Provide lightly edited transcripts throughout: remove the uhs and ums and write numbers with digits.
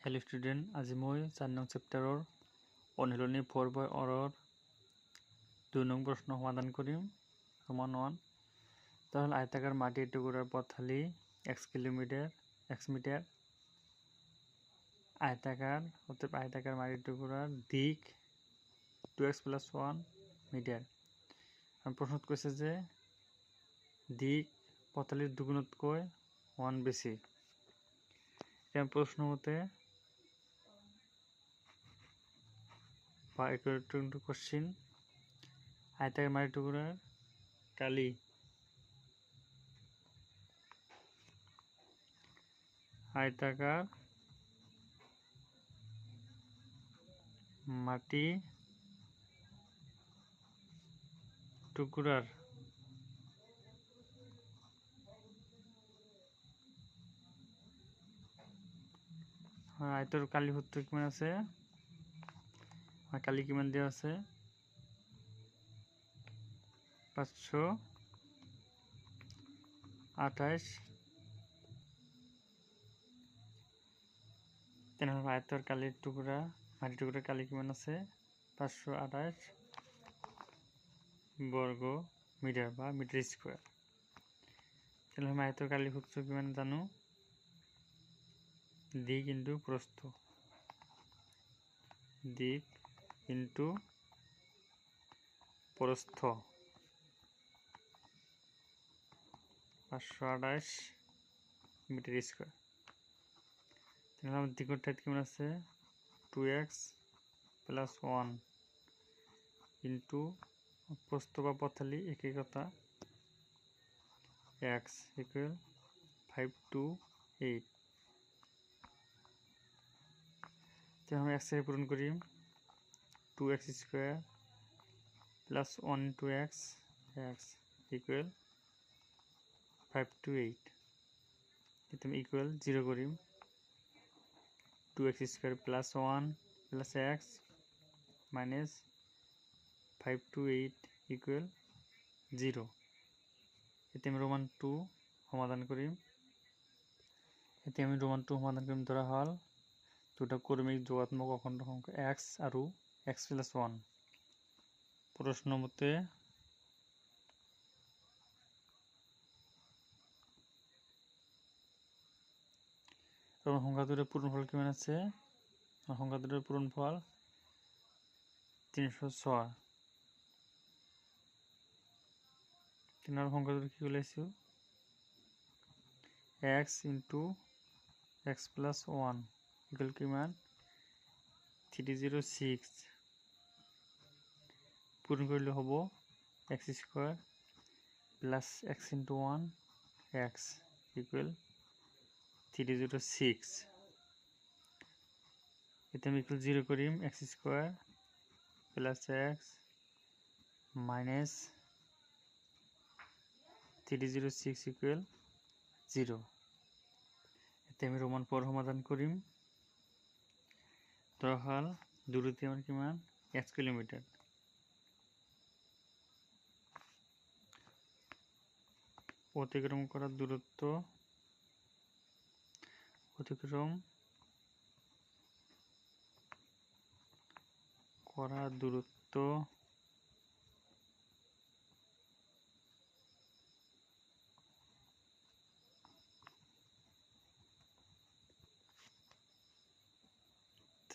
Hello' student, আজি মই 4 নং চেপ্টাৰৰ অনুশীলনী 4/অৰৰ 2 নং প্ৰশ্ন সমাধান কৰিম। সমান 1 তাহলে আয়তাকার মাটির টুকরার পথালি x কিলোমিটার x মিটার আয়তাকার মাটির টুকরার দিক 2x + 1 মিটার। প্রশ্ন করেছে যে দিক পথালির দুগুণতকৈ 1 বেশি। প্রশ্ন মতে কোশ্চিন আয়তাকার মাটির টুকরার কালি আয়তাকার মাটি টুকরার আয়তর কালি সূত্র কিমান আছে, কালি কিমান দেওয়া আছে 528। আয়তর কালির টুকরা মাটির টুকরা কালি কিমান আছে 528 বর্গ মিটার বা মিটার স্কোয়ার। তাহলে আমি আয়তর কালির সূত্র কিমান জানো, দিক ইন্টু প্রস্থ, দিক ইন্টু প্রস্থ 528 মিটার স্কোয়ার। তাহলে আমার দিকের ঠাইত কেমন আছে 2x + 1 ইন্টু প্রস্থ বা পথালি একই কথা x = 528। তাহলে আমরা x এর পূরণ করি 2x² + 1 * x = 528। এটা আমি ইকুয়াল 0 করি 2x² + 1 + x minus 528 = 0। এতে আমি রোমান 2 সমাধান করি। ধরা হল দুটা ক্রমিক যোগাত্মক অখণ্ড সংখ্যা x আৰু x + 1। প্রশ্ন মতে সংখ্যা দুটোর পূরণফল কিমান আছে, সংখ্যা দুটোর পূরণফল 306। 3 নম্বর সংখ্যা দুটো কি বলেছি x * x + 1 = কিমান 306। পূরণ করলে হব x² + x * 1 x = 306। এতে আমি ইকুয়াল 0 করি x² + x minus 306 = 0। এতে আমি রোমান 4 সমাধান করি। ধরা হল দূরত্ব আমার কিমান 1 কিলোমিটার। অতিক্রম করা দূরত্ব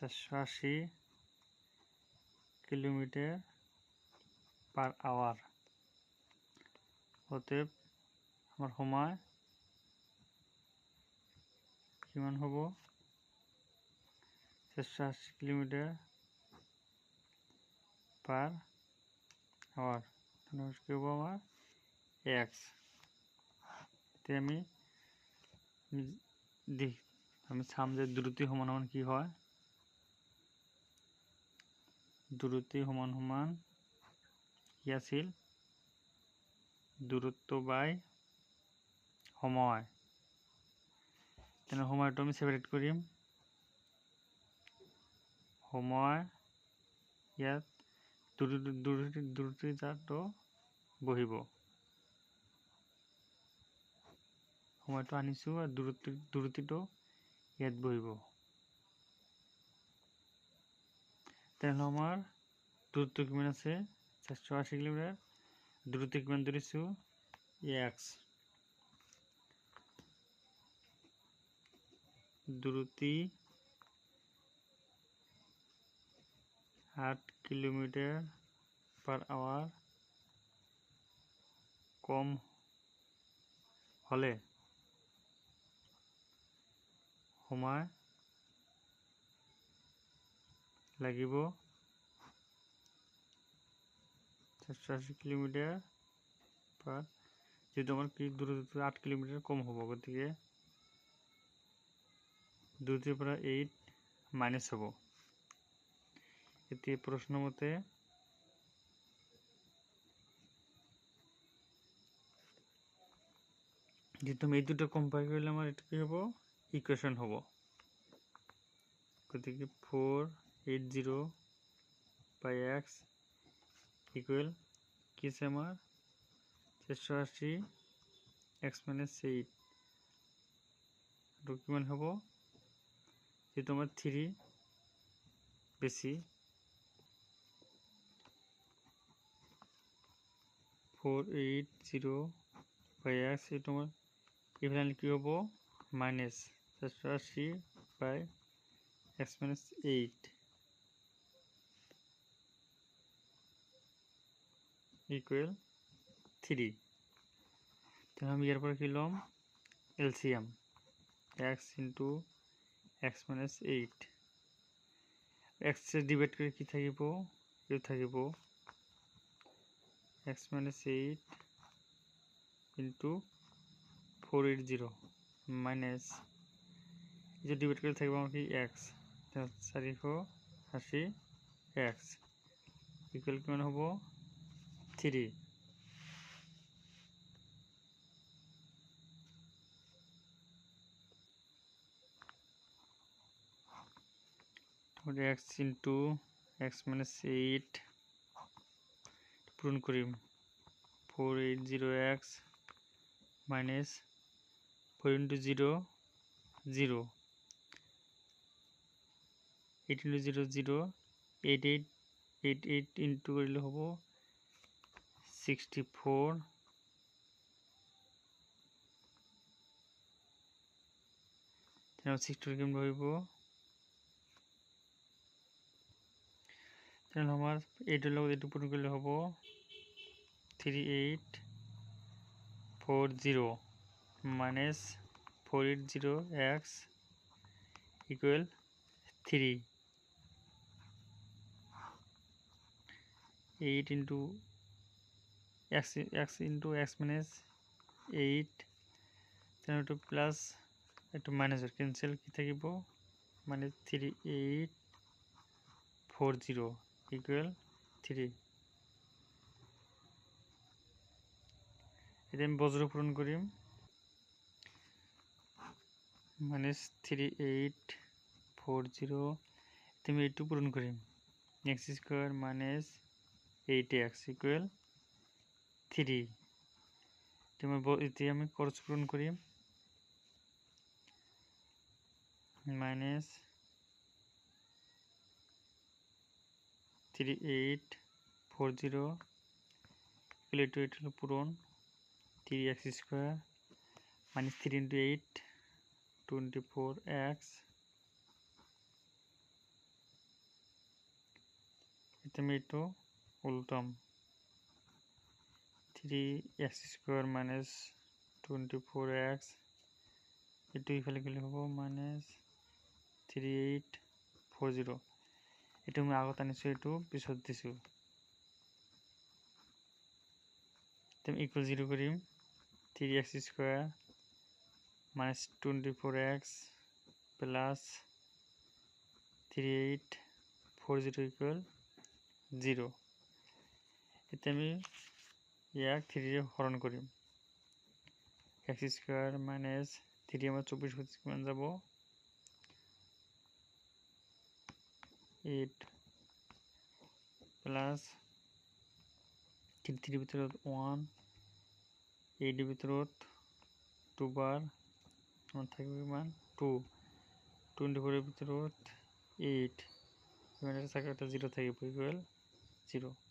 (480 কিলোমিটার/আওয়ার)। অতএব আমার সময় কিমান হব 480 কিলোমিটার/আওয়ার। কি হবো আমার x। এতে আমি সামনে দ্রুতি সমান কি হয়, দ্রুতি সমান কি আছিল দূরত্ব বাই সময়। তাহলে সময়টা আমি সেপারেট করি, সময় ইয়াত দূৰত্বটো বহিব, সময়টো আনিছো আৰু দূৰত্বটো ইয়াত বহিব। তাহলে আমার দূরত্ব কিমান আছে 480 কিলোমিটার দূরত্ব কিমান ধরেছো x দূরত্ব 8 কিলোমিটার পার আওয়ার কম হলে সময় লাগিব 480 কিলোমিটার পার যেহেতু আমার কি দূরত্ব 8 কিলোমিটার কম হব গতিকে দূরত্বের পৰা 8 মাইনাস হব এটি প্রশ্ন মতে যেহেতু আমি এই দুটো কম্পেয়ার করলে আমার এটা কি হব ইকুয়েশন হব গতিকে 480 বাই x ইকুয়াল কি আছে আমার 480 x মাইনাস 8 আর কিমান হব যেহেতু আমার 3 বেশি 480 বাই x এটা আমার ইকুয়াল কি হব minus 480 by x minus 8 equal 3 তাহলে আমি এর পরে কি লিখলাম LCM x into x minus 8 x এ ডিভাইড করে কি থাকিব এ থাকিব x minus 8 into 480 minus যে ডিভাইড করে থাকবে আমার কি x 480 x ইকুয়াল কেমন হবো 3 x into x minus 8 পূরণ করি 480x minus 4 into 0 0 8 into 0 0 88 88 into করলে হবো 64 তাহলে 64 কেমন হইব তাহলে আমার 8 এর লগে 8 পূরণ করলে হবো 3840 minus 480x equal 3 8 into x into x minus 8 then একটু প্লাস একটু মাইনাসের ক্যান্সেল কি থাকিব মানে 3840 ইকুয়াল 3 এটা আমি বজ্র পূরণ করি মাইনাস 3840 তুমি 8 পূরণ করি x square minus 8x equal 3 তুমি এটি আমি ক্রস পূরণ করি মাইনাস 3840 ইকুয়াল টু 8 হলো পূরণ 3x square minus 3 into 8 24x এটা আমি একটু উল্টাম 3x স্কয়ার minus 24x একটু ইফালে গেলে হবো minus 3840 এটা আমি আগত আনিছো একটু পিছত দিছো তুমি ইকুয়াল 0 করি 3x square minus 24x plus 3840 equal 0 এতে আমি 3 হরণ করি x স্কয়ার minus 3 আমার 24 হচ্ছে কিমান যাব 8 plus 3 ভিতৰত 1 8 ভিতৰত 2 বার আমার থাকবে কিমান 2 24 এর ভিতৰত 8 মাইনাস থাকে একটা 0 থাকিব ইকুয়াল 0